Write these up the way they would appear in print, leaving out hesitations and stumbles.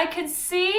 I can see.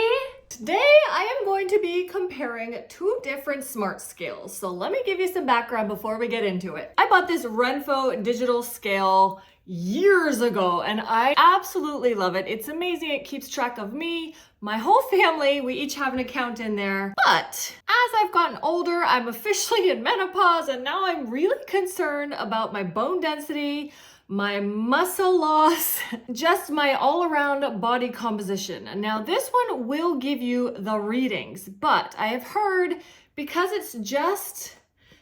Today I am going to be comparing two different smart scales. So let me give you some background before we get into it. I bought this Renpho digital scale years ago and I absolutely love it. It's amazing. It keeps track of me, my whole family. We each have an account in there. But as I've gotten older, I'm officially in menopause and now I'm really concerned about my bone density, my muscle loss, just my all-around body composition. Now this one will give you the readings, but I have heard because it's just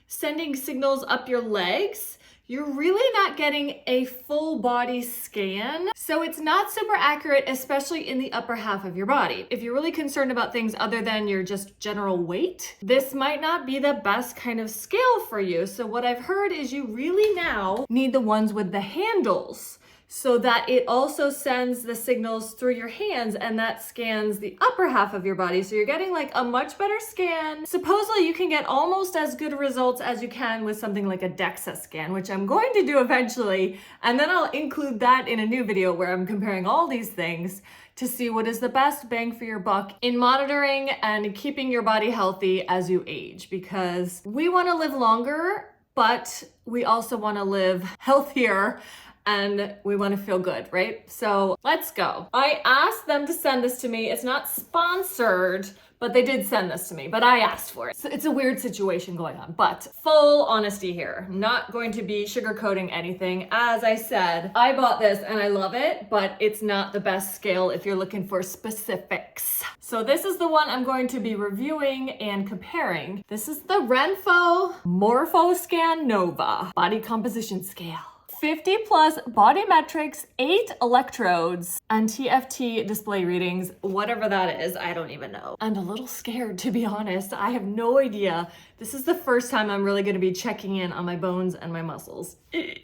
sending signals up your legs, you're really not getting a full body scan. So it's not super accurate, especially in the upper half of your body. If you're really concerned about things other than your just general weight, this might not be the best kind of scale for you. So what I've heard is you really now need the ones with the handles, so that it also sends the signals through your hands and that scans the upper half of your body. So you're getting like a much better scan. Supposedly you can get almost as good results as you can with something like a DEXA scan, which I'm going to do eventually. And then I'll include that in a new video where I'm comparing all these things to see what is the best bang for your buck in monitoring and keeping your body healthy as you age, because we want to live longer, but we also want to live healthier and we want to feel good, right? So let's go. I asked them to send this to me. It's not sponsored, but they did send this to me, but I asked for it. So it's a weird situation going on, but full honesty here. Not going to be sugarcoating anything. As I said, I bought this and I love it, but it's not the best scale if you're looking for specifics. So this is the one I'm going to be reviewing and comparing. This is the Renpho Morphoscan Nova Body Composition Scale. 50 plus body metrics, 8 electrodes, and TFT display readings, whatever that is, I don't even know. I'm a little scared, to be honest. I have no idea. This is the first time I'm really gonna be checking in on my bones and my muscles. Whoop,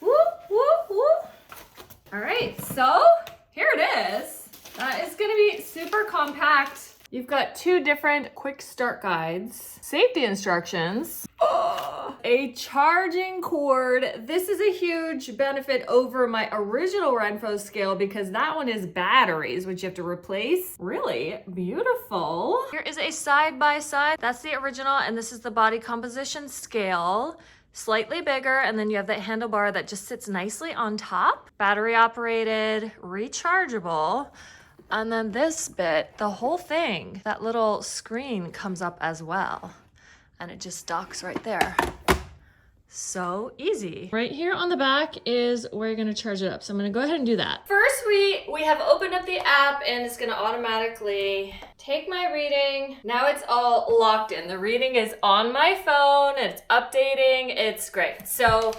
whoop, whoop. All right, so here it is. It's gonna be super compact. You've got two different quick start guides, safety instructions, a charging cord. This is a huge benefit over my original Renpho scale because that one is batteries, which you have to replace. Really beautiful. Here is a side-by-side. That's the original, and this is the body composition scale. Slightly bigger, and then you have that handlebar that just sits nicely on top. Battery operated, rechargeable. And then this bit, the whole thing, that little screen comes up as well. And it just docks right there. So easy. Right here on the back is where you're gonna charge it up. So I'm gonna go ahead and do that. First, we have opened up the app and it's gonna automatically take my reading. Now it's all locked in. The reading is on my phone, it's updating, it's great. So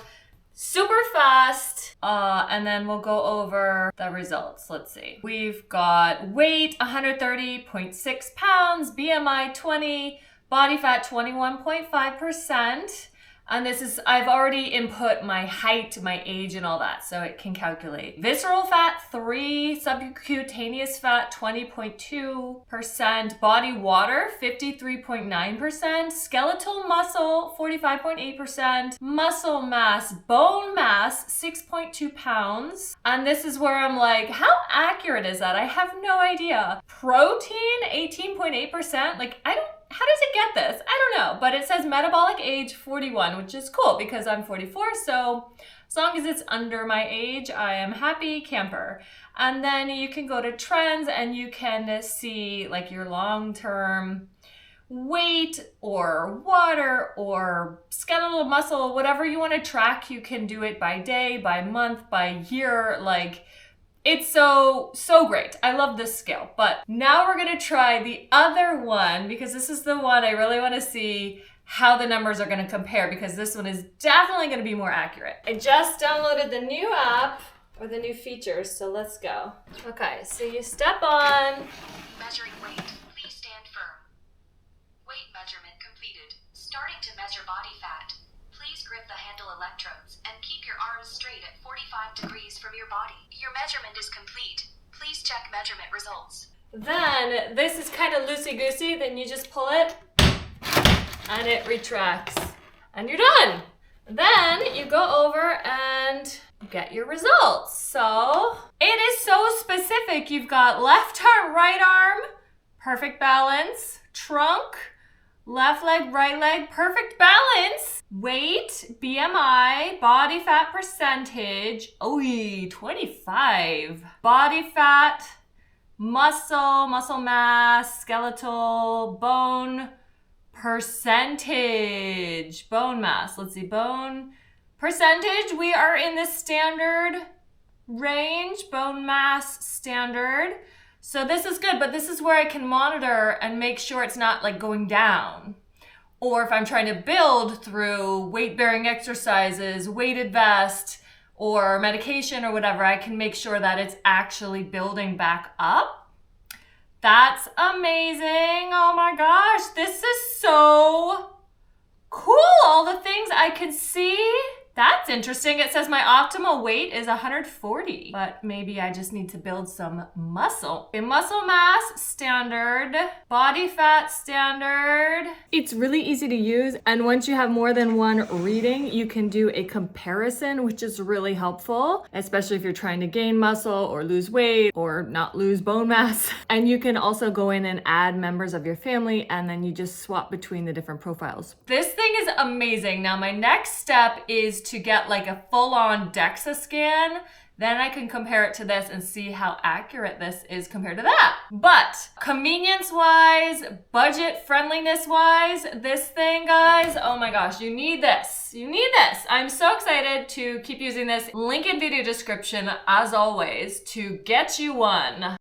super fast. And then we'll go over the results. Let's see. We've got weight 130.6 pounds, BMI 20, body fat 21.5%. And this is, I've already input my height, my age, and all that, so it can calculate. Visceral fat 3, subcutaneous fat 20.2%, body water 53.9%, skeletal muscle 45.8%, muscle mass, bone mass 6.2 pounds. And this is where I'm like, how accurate is that? I have no idea. Protein 18.8%, like how does it get this? I don't know, but it says metabolic age 41, which is cool because I'm 44, so as long as it's under my age, I am happy camper. And then you can go to trends and you can see like your long-term weight or water or skeletal muscle, whatever you want to track. You can do it by day, by month, by year, like it's so great. I love this scale. But now we're gonna try the other one because this is the one I really wanna see how the numbers are gonna compare because this one is definitely gonna be more accurate. I just downloaded the new app or the new features, so let's go. Okay, so you step on. Measuring weight, please stand firm. Weight measurement completed. Starting to measure body fat. Please grip the handle electrodes and keep your arms straight at 45 degrees from your body. Your measurement is complete. Please check measurement results. Then this is kind of loosey-goosey, then you just pull it and it retracts and you're done. Then you go over and get your results. So it is so specific. You've got left arm, right arm, perfect balance, trunk, left leg, right leg, perfect balance, weight, BMI, body fat percentage, 25, body fat, muscle mass, skeletal, bone percentage, bone mass. Let's see, bone percentage. We are in the standard range, bone mass standard. So this is good, but this is where I can monitor and make sure it's not like going down. Or if I'm trying to build through weight-bearing exercises, weighted vest, or medication or whatever, I can make sure that it's actually building back up. That's amazing. Oh my gosh, this is so cool. All the things I can see. That's interesting. It says my optimal weight is 140, but maybe I just need to build some muscle. A muscle mass standard, body fat standard. It's really easy to use, and once you have more than one reading, you can do a comparison, which is really helpful, especially if you're trying to gain muscle or lose weight or not lose bone mass. And you can also go in and add members of your family, and then you just swap between the different profiles. This thing is amazing. Now my next step is to get like a full-on DEXA scan. Then I can compare it to this and see how accurate this is compared to that. But convenience-wise, budget friendliness-wise, this thing, guys, oh my gosh, you need this. You need this. I'm so excited to keep using this. Link in video description, as always, to get you one.